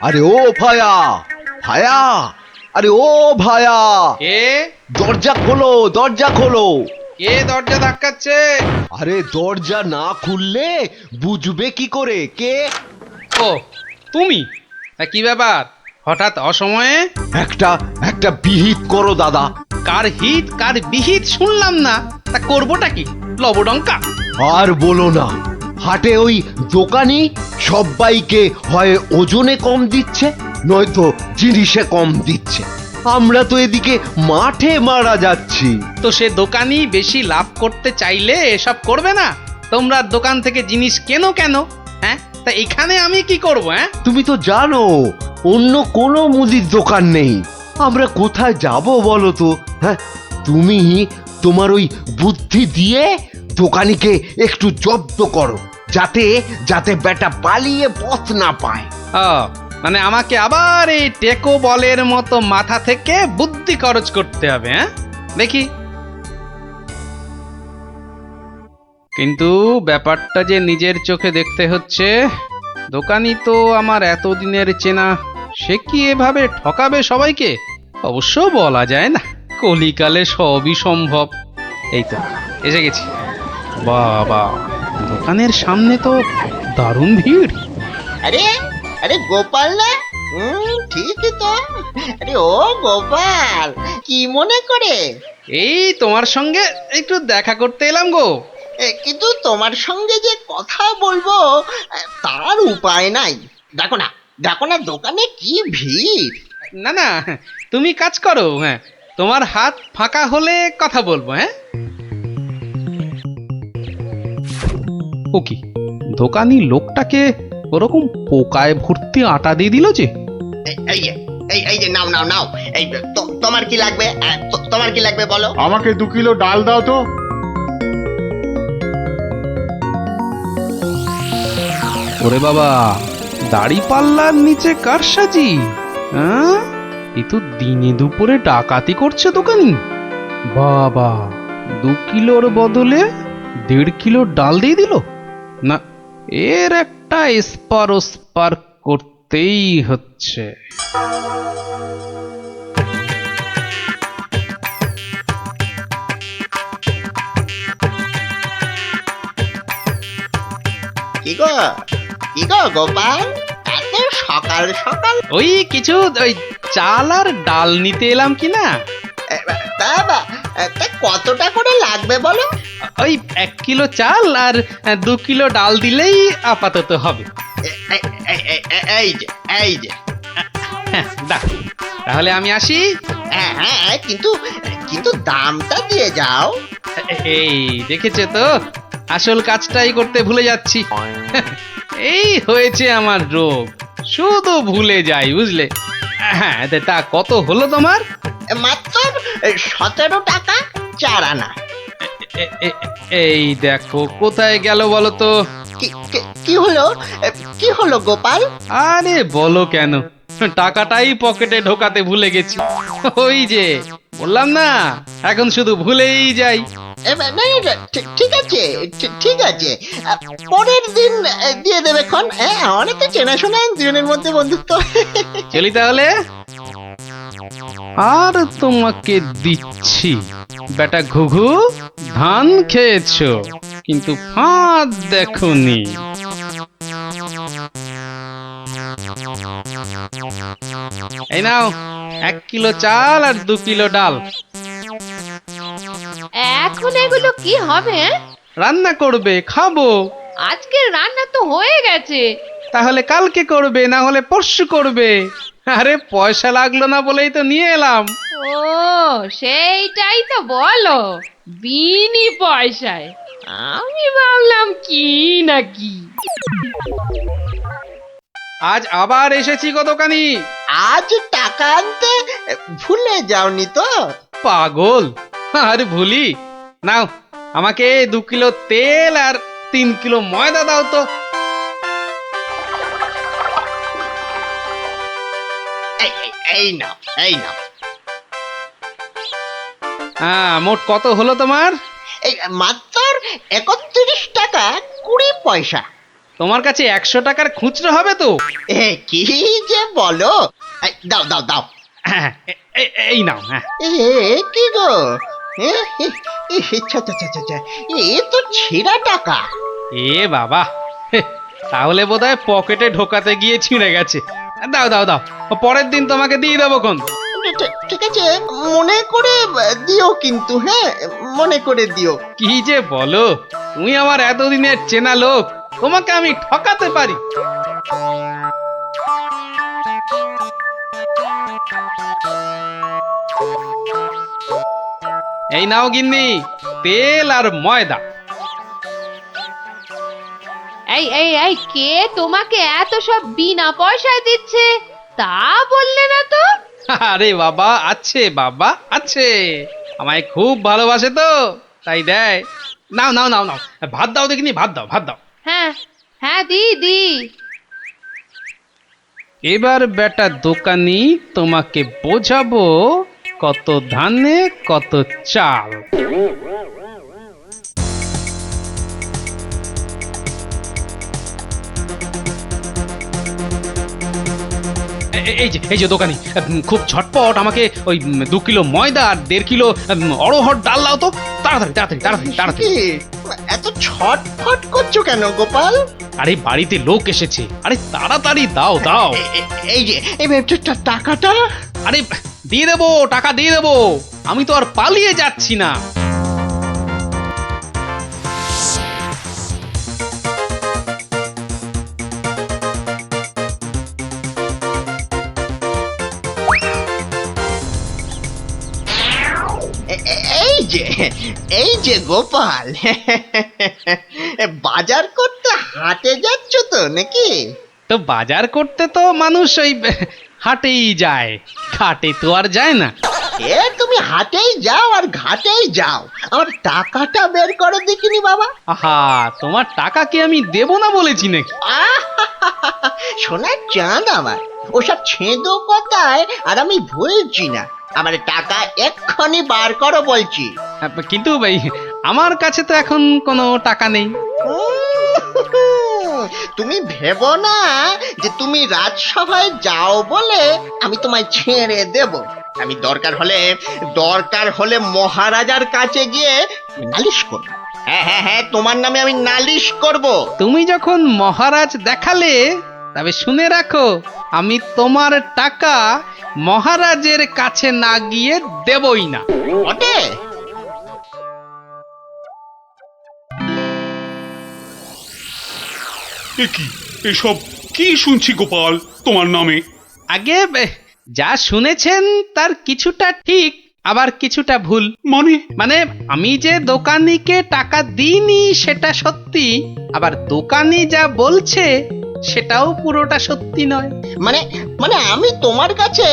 আরে ও ভায়া, ভায়া, আরে ও ভায়া, কে? দরজা খোলো, দরজা খোলো। কে দরজা ধাক্কাচ্ছে? আরে দরজা না খুললে বুঝবে কি করে কে? ও, তুমি? তা কি ব্যাপার, হঠাৎ অসময়ে? একটা একটা বিহিত করো দাদা। কার হিত কার বিহিত শুনলাম না, তা করবোটা কি? লবডঙ্কা? আর বলো না, হাটে ওই দোকানি সবাইকে হয় ওজনে কম দিচ্ছে, নয়তো জিনিসে কম দিচ্ছে। আমরা তো এদিকে মাঠে মারা যাচ্ছি। তো সে দোকানি বেশি লাভ করতে চাইলে এসব করবে না? তোমরা দোকান থেকে জিনিস কেন কেন? হ্যাঁ, তা এখানে আমি কি করব? হ্যাঁ, তুমি তো জানো অন্য কোনো মুদির দোকান নেই, আমরা কোথায় যাব বলো তো? হ্যাঁ, তুমি তোমার ওই বুদ্ধি দিয়ে দোকানিকে একটু জব্দ করো, যাতে যাতে বেটা পালিয়ে পথ না পায়। ও, মানে আমাকে আবার এই টেকো বলের মতো মাথা থেকে বুদ্ধি খরচ করতে হবে? হ্যাঁ, দেখি। কিন্তু ব্যাপারটা যে নিজের চোখে দেখতে হচ্ছে। দোকানি তো আমার এতদিনের চেনা, সে কি এভাবে ঠকাবে সবাইকে? অবশ্য বলা যায় না, কলিকালে সবই সম্ভব। এই তো এসে গেছি। বাবা, দোকানের সামনে তো দারুণ ভিড়। আরে আরে গোপাল না? ঠিকই তো। আরে ও গোপাল, কি মনে করে? এই তোমার সঙ্গে একটু দেখা করতে এলাম গো। কিন্তু তোমার সঙ্গে যে কথা বলবো, তার উপায় নাই। দেখো না, দেখো না দোকানে কি ভিড়। না না, তুমি কাজ করো। হ্যাঁ, তোমার হাত ফাঁকা হলে কথা বলবো। হ্যাঁ, ও কি, দোকানি লোকটাকে ওরকম পোকায় ভর্তি আটা দিয়ে দিল যে? এই যে এই যে নাও নাও নাও। এই তোমার কি লাগবে? তোমার কি লাগবে বলো? আমাকে 2 কিলো ডাল দাও তো। ওরে বাবা, দাড়ি পাল্লার নিচে কারসাজি! হ্যাঁ, এ তো দিনে দুপুরে ডাকাতি করছে দোকানি। বাবা, 2 কিলোর বদলে 1.5 কিলো ডাল দিয়ে দিল। না, এর একটা এসপার ওসপার করতেই হচ্ছে। কি গো, কি গো গোপাল, এত সকাল সকাল? ওই কিছু ওই চাল আর ডাল নিতে এলাম কি না। তা কতটা করে লাগবে বলো? ওই 1 কিলো চাল আর 2 কিলো ডাল দিলেই আপাতত হবে। এই এই যে এই যে হ্যাঁ, দাও, তাহলে আমি আসি। হ্যাঁ হ্যাঁ, কিন্তু কিন্তু দামটা দিয়ে যাও। এই দেখেছে তো, আসল কাজটাই করতে ভুলে যাচ্ছি। এই হয়েছে আমার রোগ, শুধু ভুলে যাই, বুঝলে? হ্যাঁ, তা কত হলো তোমার? মাত্র 17 টাকা 4 আনা। এই দেখো, কোথায় গেল বলো তো? কি হলো? কি হলো গোপাল? আরে বলো কেন, টাকাটাই পকেটে ঢোকাতে ভুলে গেছি। ওই যে বললাম না, এখন শুধু ভুলেই যাই। না, না, না, ঠিক আছে, ঠিক আছে। পরের দিন দিয়ে দেবে খন। অনেক তো চেনাশোনা, দুজনের মধ্যে বন্ধুত্ব। চলি তাহলে। আর তোমাকে দিচ্ছি, বেটা ঘুঘু, ধান খেয়েছো কিন্তু ফাঁদ দেখোনি। এই নাও, 1 কিলো চাল আর 2 কিলো ডাল। এখন এগুলো কি হবে? রান্না করবে, খাবো। আজকের রান্না তো হয়ে গেছে। তাহলে কালকে করবে, না হলে পরশু করবে। আরে পয়সা লাগলো না বলেই তো নিয়ে এলাম। ও, সেইটাই তো বলো, বিনি পয়সায়। আমি ভাবলাম কি নাকি। আজ আবার এসেছি গো দোকানি। আজ টাকা আনতে ভুলে যাওনি তো? পাগল, আরে ভুলি? নাও, আমাকে 2 কিলো তেল আর 3 কিলো ময়দা দাও তো। এই নাও, এই নাও। হ্যাঁ, মোট কত হলো তোমার? এই মাত্র 31 টাকা 20 পয়সা। তোমার কাছে 100 টাকার খুচরো হবে তো? কি যে বলো, দাও দাও দাও। হ্যাঁ, এই নাও। হ্যাঁ, কি গো, এ তো ছেঁড়া টাকা। এ বাবা, হে, তাহলে বোধহয় পকেটে ঢোকাতে গিয়ে ছিঁড়ে গেছে। দাও দাও দাও, পরের দিন তোমাকে দিয়ে দেবো কোন। ঠিক আছে, মনে করে দিও কিন্তু, হ্যাঁ মনে করে দিও। কি যে বলো, তুমি আমার এতদিনের চেনা লোক, তোমাকে আমি ঠকাতে পারি? এই নাও গিন্নি, তেল আর ময়দা। এই কে তোমাকে এত সব বিনা পয়সায় দিচ্ছে তা বললে না তো? আরে বাবা, আছে বাবা আছে, আমায় খুব ভালোবাসে তো তাই দেয়। নাও নাও নাও নাও, ভাত দাও দেখিনি, ভাত দাও ভাত দাও। হ্যাঁ হ্যাঁ, দি। এবার বেটা দোকানি তোমাকে বোঝাবো কত ধানে কত চাল। এই যে দোকানি, খুব ঝটপট আমাকে ওই 2 কিলো ময়দা আর 1.5 কিলো অড়হর ডাল দাও তো, তাড়াতাড়ি তাড়াতাড়ি তাড়াতাড়ি তাড়াতাড়ি। কি, এত ছটফট করছো কেন গোপাল? আরে বাড়িতে লোক এসেছে, আরে তাড়াতাড়ি দাও দাও। এই যে টাকাটা। আরে দিয়ে দেবো, টাকা দিয়ে দেবো, আমি তো আর পালিয়ে যাচ্ছি না। এই যে গোপাল, বাজার করতে হাটে যাচ্ছ তো নাকি? তো বাজার করতে তো মানুষ ওই হাটেই যায়, ঘাটে তো আর যায় না। তুমি হাটেই যাও আর ঘাটেই যাও, আমার টাকাটা বের করে দেখিনি বাবা। আহা, তোমার টাকা কি আমি দেব না বলেছি নাকি? সোনার চাঁদ আমার, ওসব ছেঁদো কথায় আর আমি ভুলছি না। আমার টাকা এক্ষুনি বার করো বলছি। কিন্তু ভাই, আমার কাছে তো এখন কোনো টাকা নেই। তুমি ভেবো না যে তুমি রাজসভায় যাও বলে আমি তোমায় ছেড়ে দেব। আমি দরকার হলে মহারাজার কাছে গিয়ে নালিশ করব। হ্যাঁ, তোমার নামে আমি নালিশ করব। তুমি যখন মহারাজ দেখালে, তবে শুনে রাখো, আমি তোমার টাকা মহারাজের কাছে না গিয়ে দেবই না। ওটে কি এসব কি শুনছি গোপাল তোমার নামে? আগে যা শুনেছেন তার কিছুটা ঠিক, আবার কিছুটা ভুল। মানে আমি যে দোকানিকে টাকা দিইনি সেটা সত্যি, আবার দোকানি যা বলছে সেটাও পুরোটা সত্যি নয়। মানে আমি তোমার কাছে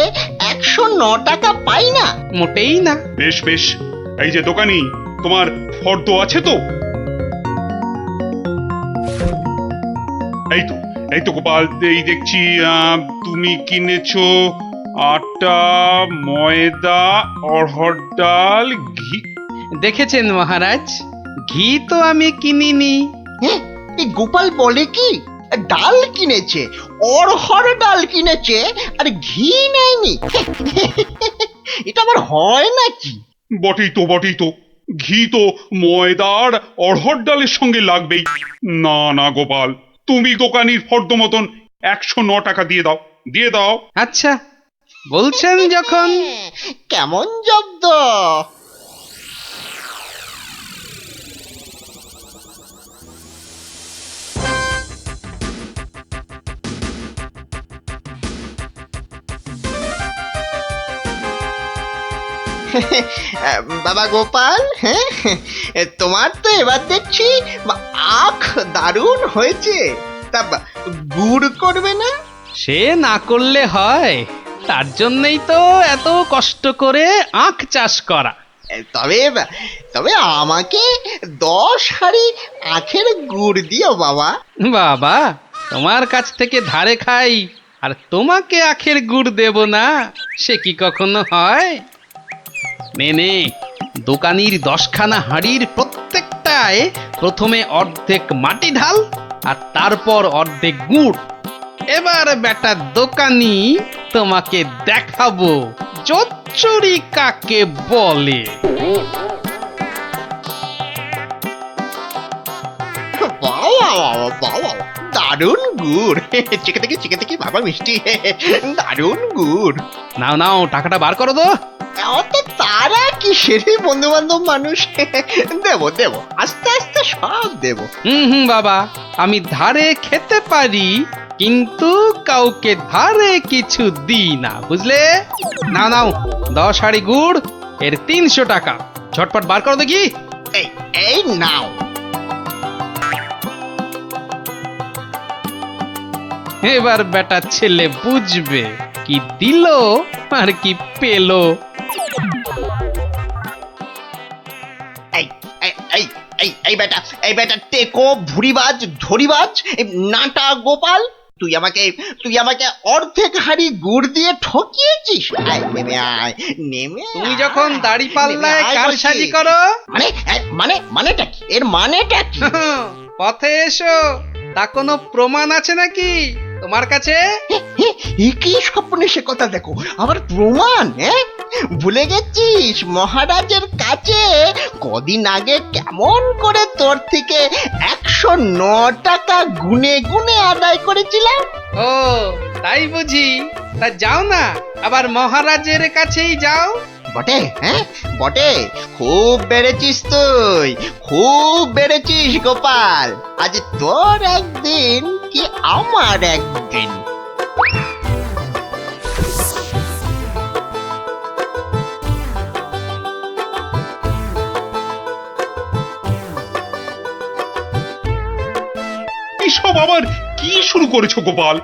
109 টাকা পাই না? মোটেই না। বেশ বেশ, এই যে দোকানি, তোমার ফর্দ আছে তো? এই তো গোপাল, এই দেখছি তুমি কিনেছো আটা, ময়দা, অড়হর ডাল, ঘি। দেখেছেন মহারাজ, ঘি তো আমি কিনিনি। এই গোপাল বলে কি, ডাল কিনেছে, অড়হর ডাল কিনেছে, আর ঘি নেয়নি? এটা আবার হয় নাকি? বটেই তো, ঘি তো ময়দার অড়হর ডালের সঙ্গে লাগবেই। না না গোপাল, তুমি দোকানির ফর্দ মতন 109 টাকা দিয়ে দাও। আচ্ছা, বলছেন যখন। কেমন জব্দ? বাবা গোপাল, হ্যাঁ তোমার তো এবার দেখছি আখ দারুণ হয়েছে। তা গুড় করবে না? সে না করলে হয়, তার জন্যই তো এত কষ্ট করে আখ চাষ করা। তবে আমাকে 10 হাঁড়ি আখের গুড় দিও বাবা। বাবা, তোমার কাছ থেকে ধারে খাই আর তোমাকে আখের গুড় দেব না, সে কি কখনো হয়? নে দোকানির 10খানা হাঁড়ির প্রত্যেক পয়সায় প্রথমে অর্ধেক মাটি ঢাল আর তারপর অর্ধেক গুড়। এবার বেটা দোকানি তোমাকে দেখাবো জোচ্চুরি কাকে বলে। বাবা বাবা, দারুণ গুড়। চিকে থেকে বাবা মিষ্টি, দারুণ গুড়। নাও নাও, টাকাটা বার করো তো। অত তারা কিসের বন্ধু বান্ধব মানুষ, দেবো দেবো, আস্তে আস্তে সব দেবো। হুম বাবা, আমি ধারে খেতে পারি কিন্তু কাউকে ধারে কিছু দিই না, বুঝলে? নাও নাও, 10 হাঁড়ি গুড়, এর 300 টাকা। ঝটপট বার করো দেখি। এই এই নাও। এবার বেটা ছেলে বুঝবে কি দিল আর কি পেলো। এই এই এই এই এই বেটা, এই বেটা টেকো ভুরিবাজ ধরিবাজ, এই নাটা গোপাল, তুই আমাকে অর্ধেক হাড়ি গুড় দিয়ে ঠকিয়েছিস। আয় নেমে আয়, নেমে তুমি আয়, যখন দাড়ি পাল্লায় নেমে আয় কারসাজি বলছি। করো, মানেটা কি? এর মানেটা কি? পথে এসো, তা কোনো প্রমাণ আছে নাকি তোমার কাছে? এ কি স্বপ্নে সে কথা, দেখো আবার প্রমাণ। ভুলে গেছিস মহারাজের কাছে কদিন আগে কেমন করে তোর থেকে 109 টাকা গুনে গুনে আদায় করেছিলাম। ও তাই বুঝি? তা যাও না, আবার মহারাজের কাছেই যাও। বটে, বটে, খুব বেড়েছিস তুই, খুব বেড়েছিস গোপাল। আজ তোর একদিন কি আমার একদিন। এসব আবার কি শুরু করেছো গোপাল?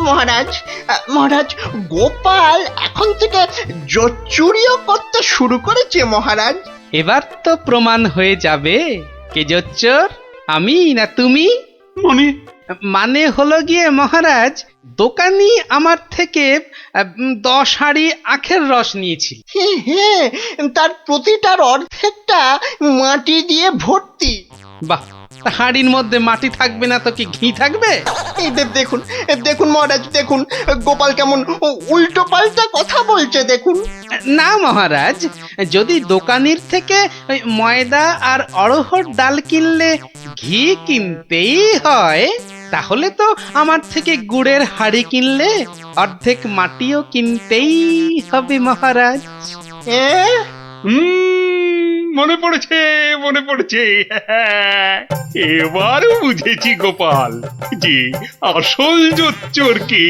মহারাজ গোপাল এখন থেকে জোচ্চুরিও করতে শুরু করেছে মহারাজ। এবার তো প্রমাণ হয়ে যাবে কে জোচ্চোর, আমি না তুমি। মানে মানে হলো গিয়ে মহারাজ, দোকানি আমার থেকে 10 হাঁড়ি আখের রস নিয়েছিল। হ্যাঁ, তার প্রতিটার অর্ধেকটা মাটি দিয়ে ভর্তি। বাহ, তা হাঁড়ির মধ্যে মাটি থাকবে না তো কি ঘি থাকবে? এই দেখুন, দেখুন মহারাজ, দেখুন গোপাল কেমন উল্টো পাল্টা কথা বলছে, দেখুন। না মহারাজ, যদি দোকানির থেকে ওই ময়দা আর অড়হর ডাল কিনলে ঘি কিনতেই হয়, তাহলে তো আমার থেকে গুড়ের হাঁড়ি কিনলে অর্ধেক মাটিও কিনতেই হবে মহারাজ। মনে পড়েছে। এবার বুঝেছি গোপাল যে আসল জোচ্চোর কি।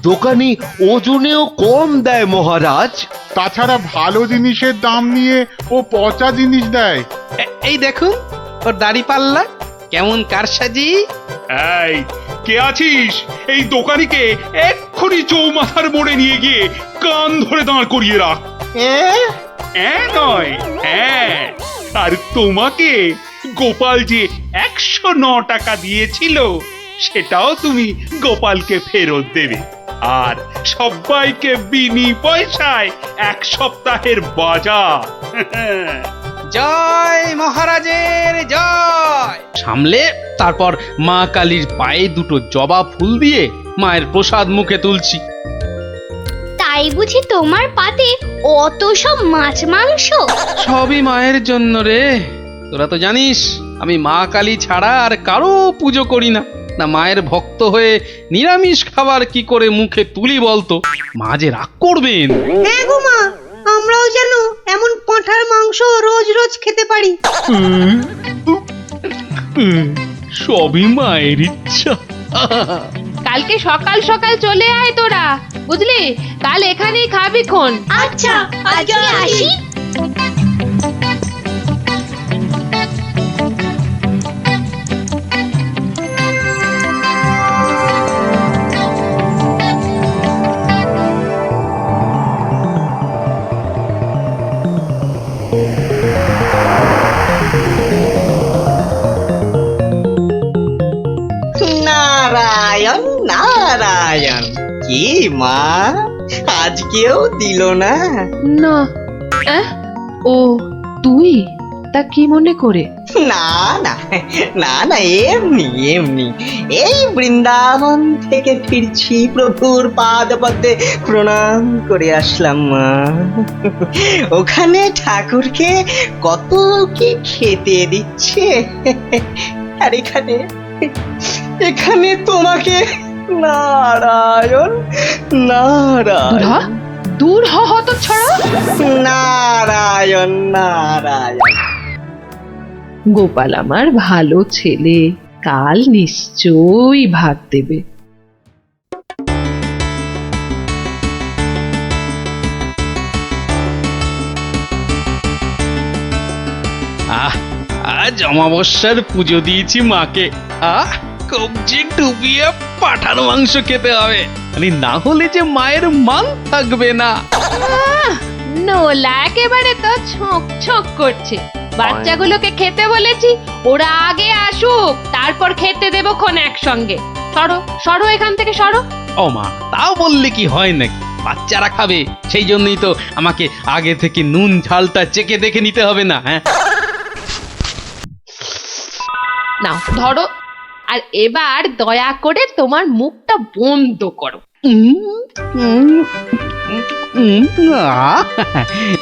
দোকানি ওজনেও কম দেয় মহারাজ। তাছাড়া ভালো জিনিসের দাম নিয়ে ও পচা জিনিস দেয়। এই দেখুন ওর দাড়ি পাল্লা কেমন কারসাজি। এই কে আছিস? এই দোকানিকে এক্ষুনি চৌমাথার মোড়ে নিয়ে গিয়ে কান ধরে দাঁড় করিয়ে রাখ। নয়, হ্যাঁ। আর তোমাকে গোপাল যে 109 টাকা দিয়েছিল সেটাও তুমি গোপালকে ফেরত দেবে, আর সবাইকে বিনি পয়সায় 1 সপ্তাহের বাজার। জয় মহারাজের জয়। সামলে তারপর মা কালীর পায়ে দুটো জবা ফুল দিয়ে মায়ের প্রসাদ মুখে তুলছি। তাই বুঝি তোমার পাতে অত সব মাছ মাংস? সবই মায়ের জন্য রে। তোরা তো জানিস আমি মা কালী ছাড়া আর কারো পুজো করি না। না মায়ের ভক্ত হয়ে নিরামিষ খাবার কি করে মুখে তুলি বলতো? মা যে রাগ করবেন। হ্যাঁ গো মা, আমরাও যেন এমন পাঁঠার মাংস রোজ রোজ খেতে পারি। সবই মায়ের ইচ্ছা। কালকে সকাল সকাল চলে আয় তোরা, বুঝলি? কাল এখানেই খাবি খন। আচ্ছা, আজকে আসি। নারায়ণ নারায়ণ, কি মা আজকেও দিল না? না, ও তুই? তা কি মনে করে? না না না না, এমনি এমনি এই বৃন্দাবন থেকে ফিরছি, প্রভুর পাদ পদ্মে প্রণাম করে আসলাম মা। ওখানে ঠাকুরকে কত কি খেতে দিচ্ছে, আর এখানে এখানে তোমাকে নারায়ণ দূর হ, নারায়ণ দূর হ হতচ্ছাড়া। নারায়ণ নারায়ণ। গোপাল আমার ভালো ছেলে, কাল নিশ্চয়ই ভাত দেবে। আহ আজ অমাবস্যার পুজো দিয়েছি মাকে। কবজি ডুবিয়ে পাঠার মাংস খেতে হবে, মানে না হলে যে মায়ের মান থাকবে না। নোলা একেবারে তো ছক ছক করছে। বাচ্চাগুলোকে খেতে বলেছি, ওরা আগে আসুক, তারপর খেতে দেবো খন একসঙ্গে। সরো সরো এখান থেকে সরো। ও মা, তাও বললে কি হয় নাকি? বাচ্চারা খাবে, সেই জন্যই তো আমাকে আগে থেকে নুন ঝালটা চেখে দেখে নিতে হবে না? হ্যাঁ, নাও ধরো, আর এবার দয়া করে তোমার মুখটা বন্ধ করো।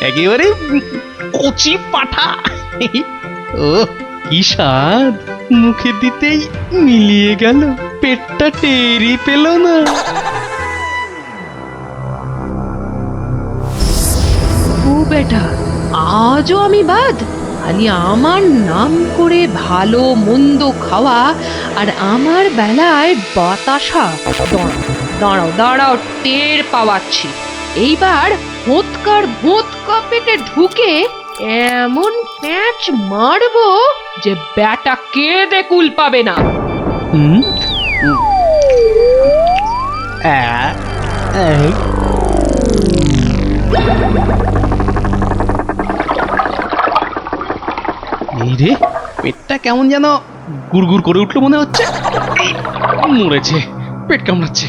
একেবারে কচি পাঠা। ও কি স্বাদ, মুখে দিতেই মিলিয়ে গেল, পেটটা টেরি পেল না। ও বেটা, আজও আমি বাদ? খালি আমার নাম করে ভালো মন্দ খাওয়া, আর আমার বেলায় বাতাসা। দাঁড়াও দাঁড়াও, টের পাওয়াচ্ছি। এইবার ভোঁতকা পেটে ঢুকে এমন প্যাঁচ মারবো যে ব্যাটা কেঁদে কুল পাবে না। হুম, এই রে, পেটটা কেমন যেন গুড়গুড় করে উঠলো মনে হচ্ছে। এই, মরেছে, পেট কামড়াচ্ছে।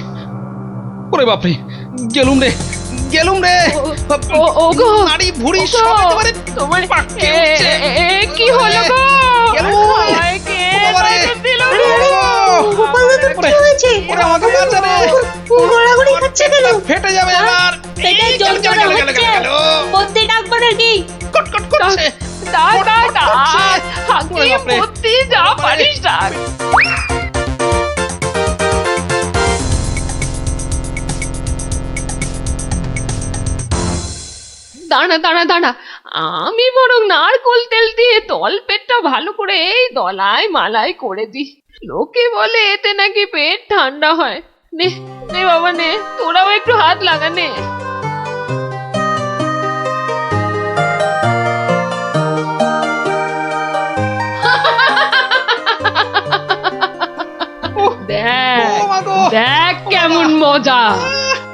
ওরে বাপরে, গেলুম রে গেলুম রে। ওগো, নাড়ি ভুঁড়ি ওগো, সব একেবারে তোমার পাককে উঠছে। কি হলো গো? গেলুম। আমায় কে বাবারে, বাঁচা দিল আরে, আরে, গো? গোপাল দাদুর কি হয়েছে? ওরে আমাকে বাঁচা রে। গড়াগড়ি খাচ্ছে কেন? ফেটে যাবে এবার। পেটে এই, গেল, যন্ত্রণা গেল, গেল, হচ্ছে। গেল, গেল। বদ্যি ডাকবো নাকি? কটকট করছে। ওরে বাপরে। বুদ্ধি যা পারিস ডাক। দাঁড়া দাঁড়া দাঁড়া, আমি বরং নারকোল তেল দিয়ে তলপেটটা ভালো করে এই দলায় মালাই করে দিই। লোকে বলে এতে নাকি পেট ঠান্ডা হয়। নে নে বাবা নে, তোরাও একটু হাত লাগা নে। দেখ দেখ কেমন মজা।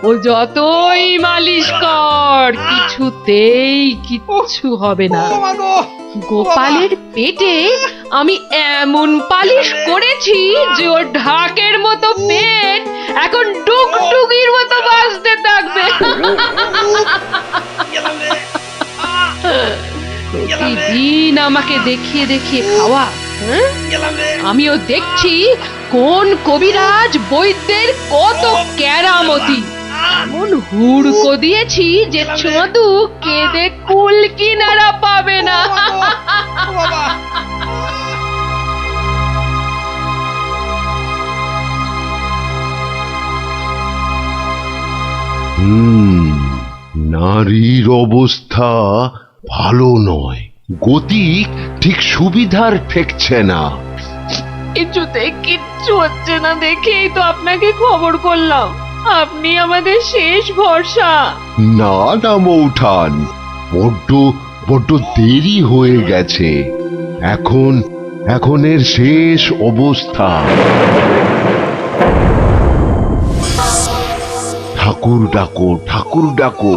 ও যতই মালিশ কর, কিছুতেই কিচ্ছু হবে না। গোপালের পেটে আমি এমন পালিশ করেছি যে ওর ঢাকের মতো পেট এখন ডুগডুগির মতো বাজতে থাকবে। প্রতিদিন আমাকে দেখিয়ে দেখিয়ে খাওয়া, হ্যাঁ? আমিও দেখছি কোন কবিরাজ বৈদ্যের কত কেরামতি। এমন হুড়কো দিয়েছি যে ছদু কেঁদে কুল কিনারা পাবে না। নারীর অবস্থা ভালো নয়, গতি ঠিক সুবিধার ঠেকছে না। কিছুতে কিচ্ছু হচ্ছে না দেখেই তো আপনাকে খবর করলাম। আপনি আমাদের শেষ ভরসা। না না মৌঠান, বড্ড বড্ড দেরি হয়ে গেছে। এখন এর শেষ অবস্থা। ঠাকুর ডাকো, ঠাকুর ডাকো,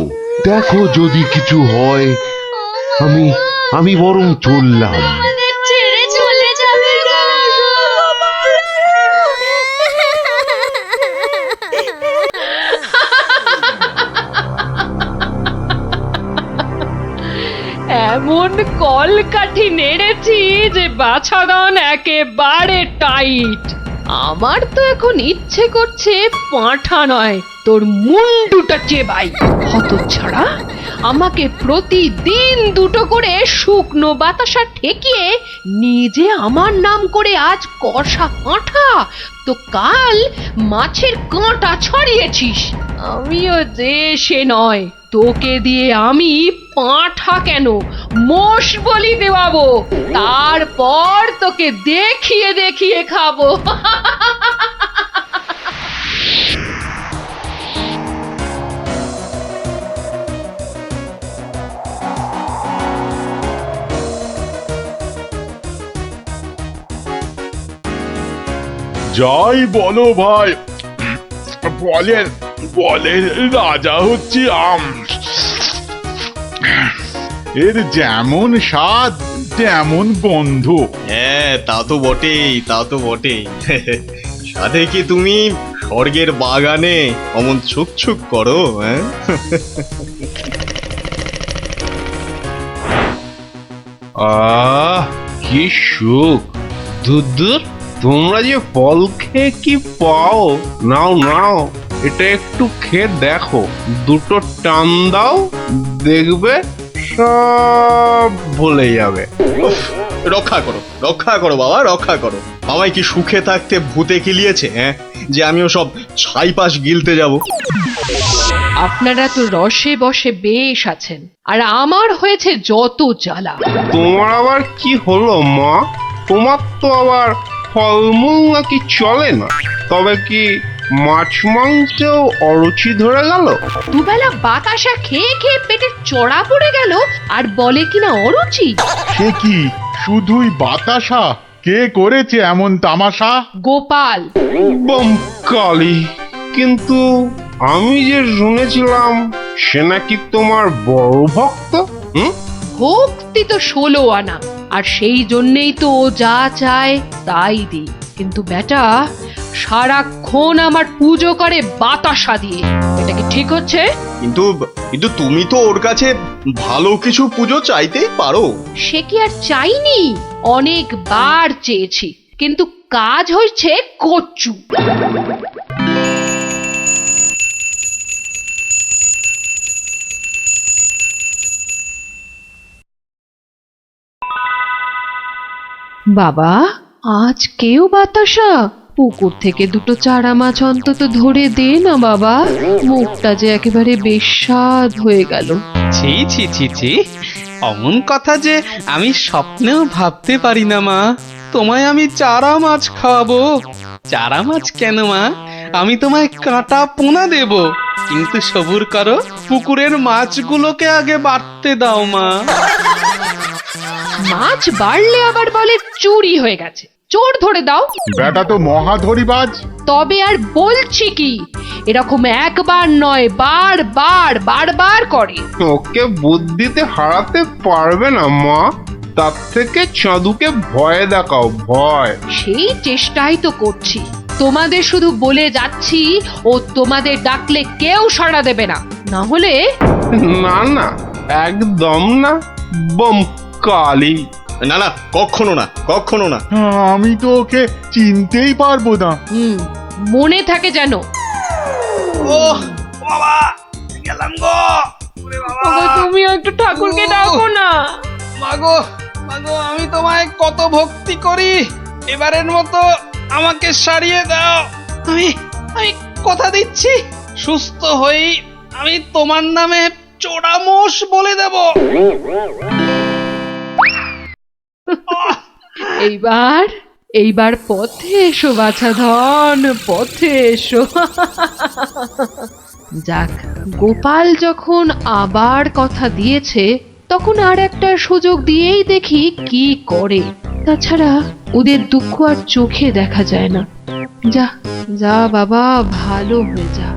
দেখো যদি কিছু হয়। আমি বরং চললাম। ছেড়ে চলে যাবে গো। এমন এমন কলকাঠি নেড়েছি যে বাছাধন একেবারে টাইট। আমার তো এখন ইচ্ছে করছে পাঁঠা নয়, তোর মুন্ডুটা চেবাই। হতচ্ছাড়া, আমাকে প্রতিদিন দুটো করে শুকনো বাতাসা ঠেকিয়ে নিজে আমার নাম করে আজ কষা পাঁঠা, তো কাল মাছের কাঁটা ছড়িয়েছিস। আমিও যে সে নয়, তোকে দিয়ে আমি পাঁঠা কেন মোষ বলি দেওয়াবো, তারপর তোকে দেখিয়ে দেখিয়ে খাবো। যাই বলো ভাই, বলের বলের রাজা হচ্ছে আম। এর যেমন স্বাদ তেমন গন্ধ। হ্যাঁ, তা তো বটেই, তা তো বটেই। সাথে কি তুমি স্বর্গের বাগানে অমন ছুক ছুক করো? হ্যাঁ, আহ কি সুখ! দূর, তোমরা যে ফল খেয়ে কি পাও! নাও নাও, এটা একটু খেয়ে দেখো, দুটো টান দাও, দেখবে সব ভুলে যাবে। রক্ষা করো, রক্ষা করো বাবা, রক্ষা করো। আমায় কি সুখে থাকতে ভূতে কিলিয়েছে? হ্যাঁ, যে আমিও সব ছাইপাশ গিলতে যাব? আপনারা তো রসে বসে বেশ আছেন, আর আমার হয়েছে যত জ্বালা। তোমার আবার কি হলো মা? তোমার তো আবার ফলমূল নাকি চলে না, তবে কি মাছ মাংসেও অরুচি ধরে গেল? দুবেলা বাতাসা খেয়ে খেয়ে পেটে চড়া পড়ে গেল, আর বলে কিনা অরুচি। সে কি শুধুই বাতাসা? কে করেছে এমন তামাশা? গোপাল। বমকালি! কিন্তু আমি যে শুনেছিলাম সে নাকি তোমার বড় ভক্ত। ভক্তি তো 16 আনা, আর সেই জন্যেই তো ও যা চায় তাই দিই। কিন্তু বেটা সারাক্ষণ আমার পুজো করে বাতাসা দিয়ে, এটা কি ঠিক হচ্ছে? কিন্তু কিন্তু তুমি তো ওর কাছে ভালো কিছু পুজো চাইতেই পারো। সে কি আর চাইনি? অনেকবার চেয়েছি, কিন্তু কাজ হচ্ছে কচু। বাবা, আজ কেউ বাতাসা? পুকুর থেকে দুটো চারা মাছ অন্তত ধরে দে না বাবা, মুখটা যে একেবারে বেস্বাদ হয়ে গেল। ছি ছি ছি ছি, অমন কথা যে আমি স্বপ্নেও ভাবতে পারি না মা। তোমায় আমি চারা মাছ খাওয়াবো। চারা মাছ কেন মা, আমি তোমায় কাঁটা পোনা দেব, কিন্তু সবুর করো, পুকুরের মাছগুলোকে আগে বাড়তে দাও মা। মাছ বাড়লে আবার বলে চুরি হয়ে গেছে, চোর ধরে দাও। বেটা তো মহাধরিবাজ। তবে আর বলছি কি, এরকম একবার নয়, বারবার করে। ওকে বুদ্ধিতে হারাতে পারবে না মা, তার থেকে চাঁদুকে ভয় দেখাও, ভয়। সেই চেষ্টাই তো করছি। তোমাদের শুধু বলে যাচ্ছি, ও তোমাদের ডাকলে কেউ সাড়া দেবে না, না হলে। না না, একদম না, বমকালি! না না, কখনো না, কখনো না। আমি তো ওকে চিনতেই পারবো না। মনে থাকে যেন। ও বাবা, গেলাম গো। ওরে বাবা, তুমি একটু ঠাকুরকে ডাকো না। মাগো মাগো, আমি তোমায় কত ভক্তি করি, এবারের মতো আমাকে সারিয়ে দাও। আমি আমি কথা দিচ্ছি, সুস্থ হই আমি তোমার নামে চোরামোষ বলে দেব। এইবার পথে এসো বাছা ধন, পথে এসো। যাক, গোপাল যখন আবার কথা দিয়েছে, তখন আর একটা সুযোগ দিয়েই দেখি কি করে। তাছাড়া ওদের দুঃখ আর চোখে দেখা যায় না। যা যা বাবা, ভালো হয়ে যা।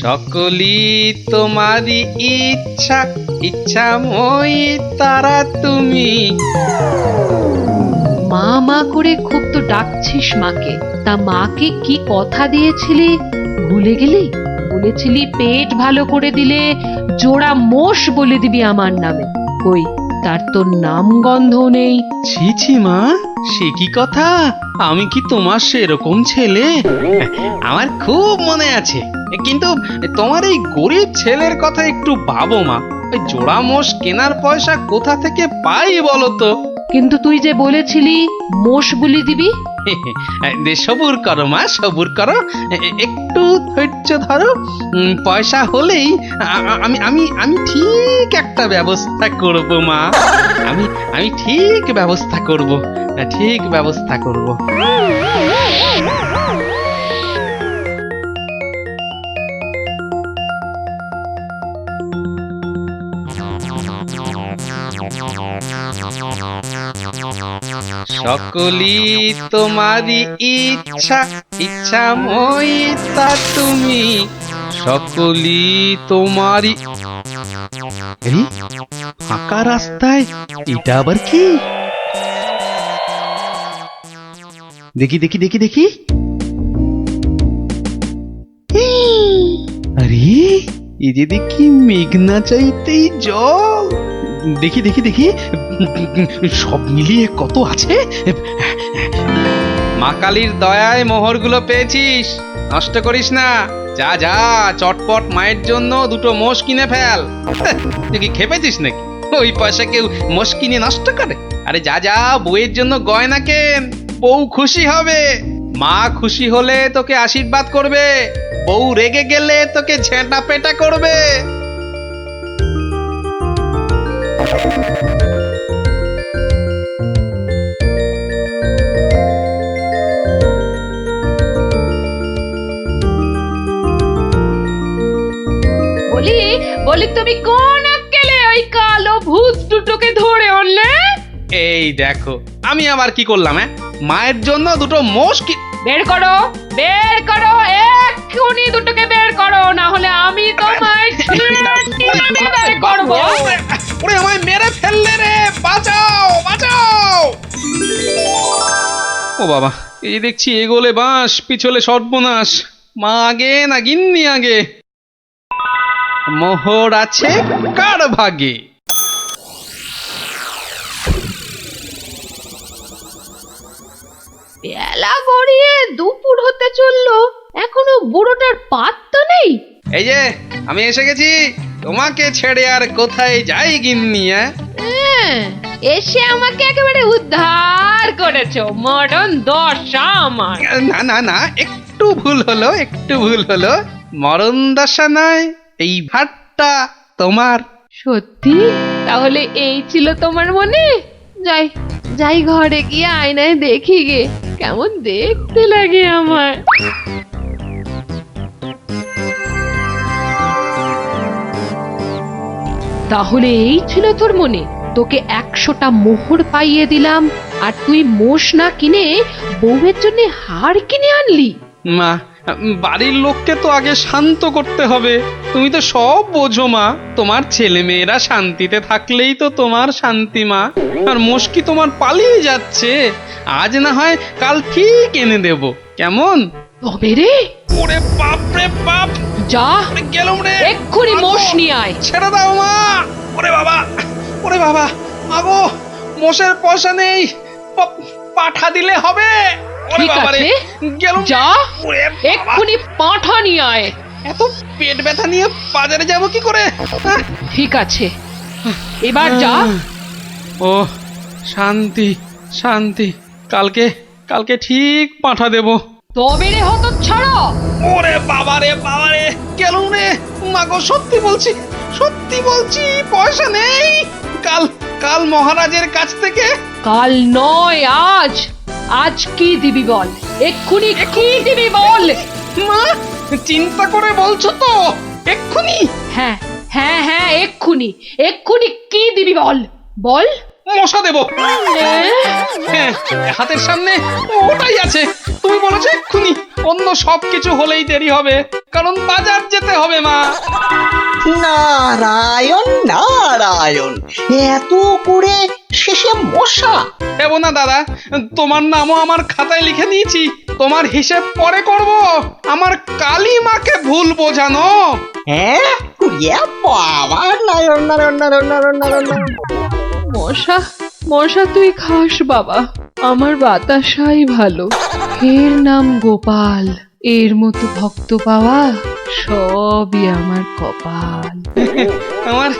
সকলি তোমারই ইচ্ছা, ইচ্ছাময়ী তারা তুমি। মা মা করে খুব তো ডাকছিস মাকে, তা মাকে কি কথা দিয়েছিলি ভুলে গেলি? বলেছিলি পেট ভালো করে দিলে জোড়া মোষ বলে দিবি আমার নামে। কই তার তো নাম গন্ধ নেই। ছি ছি মা, সে কি কথা? আমি কি তোমার সেরকম ছেলে? আমার খুব মনে আছে, কিন্তু তোমার এই গরিব ছেলের কথা একটু ভাবো মা। ওই জোড়া মোষ কেনার পয়সা কোথা থেকে পাই বলো তো? কিন্তু তুই যে বলেছিলি মোষ বলি দিবি। সবুর করো মা, সবুর করো, একটু ধৈর্য ধরো। পয়সা হলেই আমি আমি আমি ঠিক একটা ব্যবস্থা করব মা। আমি ঠিক ব্যবস্থা করব, ঠিক ব্যবস্থা করব। সকলি তোমারই ইচ্ছা, ইচ্ছাময়ী তা তুমি। সকলি তোমারই। এই ফাঁকা রাস্তায় এটা আবার কি? দেখি দেখি দেখি দেখি। আরে এই যে দেখি মেঘনা চাইতেই জল। দেখি দেখি দেখি, সব মিলিয়ে কত আছে? মা কালীর দয়ায় মোহরগুলো পেয়েছিস, নষ্ট করিস না। যা যা, চটপট মায়ের জন্য দুটো মোষ কিনে ফেল। তুই কি খেপেছিস নাকি? ওই পয়সা কেউ মোষ কিনে নষ্ট করে? আরে যা যা, বউয়ের জন্য গয়না কেন, বউ খুশি হবে। মা খুশি হলে তোকে আশীর্বাদ করবে, বউ রেগে গেলে তোকে ঝেঁটা পেটা করবে। বলি বলি তুমি কোন আক্কেলে ওই কালো ভূত দুটোকে ধরে আনলে? এই দেখো, আমি আবার কি করলাম? মায়ের জন্য দুটো মোষ কি। বের করো, বের করো, এক্ষুনি দুটোকে বের করো, না হলে আমি তোমায় বের করবো। ওরে আমায় মেরে ফেললে রে, বাঁচাও বাঁচাও। ও বাবা, এই দেখছি এগোলে বাঁশ, পিছলে সর্বনাশ। মা আগে না গিন্নি আগে? মোহর আছে কার ভাগে? বেলা গড়িয়ে দুপুর হতে চললো, এখনো বুড়োটার পাত্তা নেই। এই যে আমি এসে গেছি, তোমাকে ছেড়ে আর কোথায় যাই গিন্নি? এসে আমাকে একেবারে উদ্ধার করেছো, মরণ দশা আমার। না না না, একটু ভুল হলো, একটু ভুল হলো। মরণ দশা নয়, এই ভাটটা তোমার। সত্যি? তাহলে এই ছিল তোমার মনে? যাই যাই, ঘরে গিয়ে আয়নায় দেখি গে কেমন দেখতে লাগে আমার। তাহলে এই ছিল তোর মনে? তোকে 100টা মোহর পাইয়ে দিলাম, আর তুই মোষ না কিনে বউয়ের জন্য হার কিনে আনলি? মা, বাড়ির লোককে তো আগে শান্ত করতে হবে। তুমি তো সব বোঝো মা। তোমার ছেলে মেয়েরা শান্তিতে থাকলেই তো তোমার শান্তি মা। আর মুশকি তোমার পালিয়ে যাচ্ছে, আজ না হয় কাল ঠিক এনে দেব, কেমন? তবে রে, ওরে বাপ রে বাপ, যা গেলাম রে, এক্ষুনি মোষ নিয়ে আয়। ছেড়ে দাও মা। ওরে বাবা, ওরে বাবা, আগো মোষের পয়সা নেই, পাঠা দিলে হবে। ঠিক আছে, যা এক্ষুনি পাঁঠা নিয়ে আয়। এত পেট ব্যথা নিয়ে বাজারে যাব কি করে? ঠিক আছে, এবার যা। ও শান্তি শান্তি, কালকে কালকে ঠিক পাঠা দেব। তবে রে হতচ্ছাড়া। ওরে বাবা রে বাবা রে, গেলুম রে। মাগো সত্যি বলছি, সত্যি বলছি, পয়সা নেই। কাল কাল মহারাজের কাছ থেকে। কাল নয়, আজ। আজ কি দিবি বল, এক্ষুনি কি দিবি বল। মা, চিন্তা করে বলছো তো? এক্ষুনি? হ্যাঁ হ্যাঁ হ্যাঁ, এক্ষুনি এক্ষুনি কি দিবি বল, বল। মশা দেবো। হ্যাঁ, হাতের সামনে ওটাই আছে। তুমি বলেছো এক্ষুনি অন্য সবকিছু হলেই দেরি হবে, কারণ বাজার যেতে হবে মা। নারায়ণ নারায়ণ, এত করে শেষে মশা। দেবো না দাদা, তোমার নামও আমার খাতায় লিখে নিয়েছি। তোমার হিসেব পরে করব, আমার কালী মাকে ভুল বোঝানো। হ্যাঁ, ইয়ে বাবা, নারায়ণ নারায়ণ নারায়ণ নারায়ণ নারায়ণ। মশা মশা তুই খাস বাবা, আমার বাতাসাই ভালো। এর নাম গোপাল, এর মতো ভক্ত পাওয়া সবই আমার কপাল। আমার